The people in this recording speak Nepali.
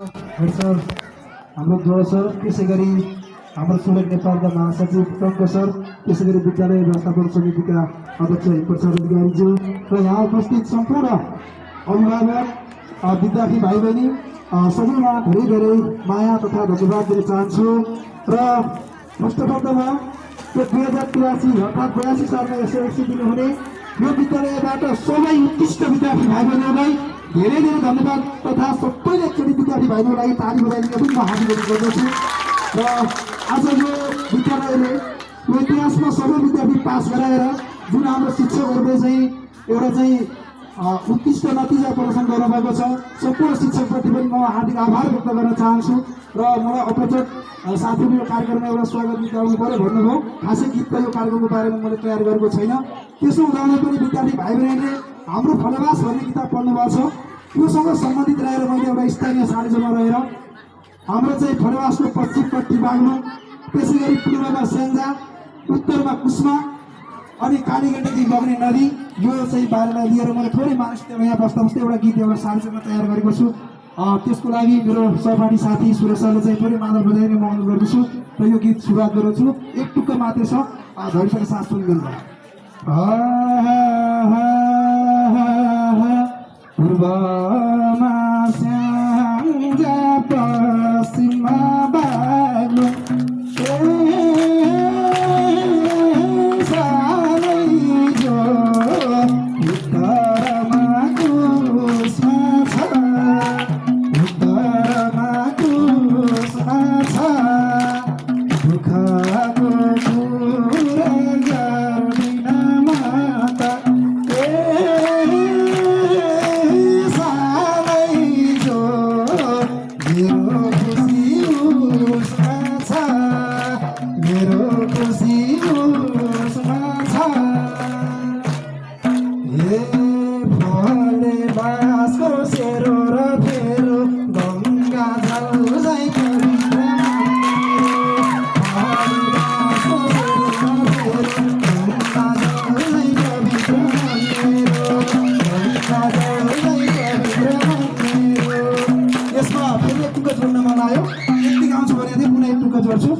सर हाम्रो जोड सर, त्यसै गरी हाम्रो सुरत नेपालका महासचिव टङ्क सर, त्यसै गरी विद्यालय व्यवस्थापन समितिका अध्यक्ष हिमप्रसाद अधिकारीज्यू र यहाँ उपस्थित सम्पूर्ण अभिभावक विद्यार्थी भाइ बहिनी सबैमा धेरै धेरै माया तथा धन्यवाद दिन चाहन्छु। र फर्स्टमा यो 2083 अर्थात् 82 सालमा एसएलसी दिनुहुने यो विद्यालयबाट सबै उत्कृष्ट विद्यार्थी भाइ बहिनीहरूलाई धेरै धेरै धन्यवाद तथा सबैले एकचोटि विद्यार्थी भाइ बहिनीलाई ताली बजाइदिन पनि म हार्दिक गर्दछु। र आज यो विद्यालयले यो इतिहासमा सबै विद्यार्थी पास गराएर जुन हाम्रो शिक्षकहरूले चाहिँ एउटा चाहिँ उत्कृष्ट नतिजा प्रदर्शन गर्नुभएको छ, सम्पूर्ण शिक्षकप्रति पनि म हार्दिक आभार व्यक्त गर्न चाहन्छु। र मलाई अपचट साथीले यो कार्यक्रममा एउटा स्वागत गीत गाउनु पर्यो भन्नुभयो, खासै गीत त यो कार्यक्रमको बारेमा मैले तयार गरेको छैन। त्यसो हुँदाहुँदै पनि विद्यार्थी भाइ बहिनीले हाम्रो फलवास भन्ने किताब पढ्नुभएको छ, त्योसँग सम्बन्धित रहेर मैले एउटा स्थानीय सालिजमा रहेर हाम्रो चाहिँ फलवासको पश्चिमपट्टि बाग्लुङ, त्यसै गरी पूर्वमा स्याङ्जा, उत्तरमा कुस्मा अनि कालीगण्डकी बग्ने नदी, यो चाहिँ बारेमा लिएर मैले थोरै मानसिकतामा यहाँ बस्दा बस्दै एउटा गीत एउटा सालिजमा तयार गरेको छु। त्यसको लागि मेरो सहपाठी साथी सुरेश सरले चाहिँ थोरै मादल बजाइने म अनुरोध गर्दछु र यो गीत सुरुवात गर्छु। एक टुक्का मात्रै छ, धैर्यसँग सास सुनिदिनु भयो। पूर्वमा स्याङ्जा, पश्चिममा बाग्लुङ, जोड्छु।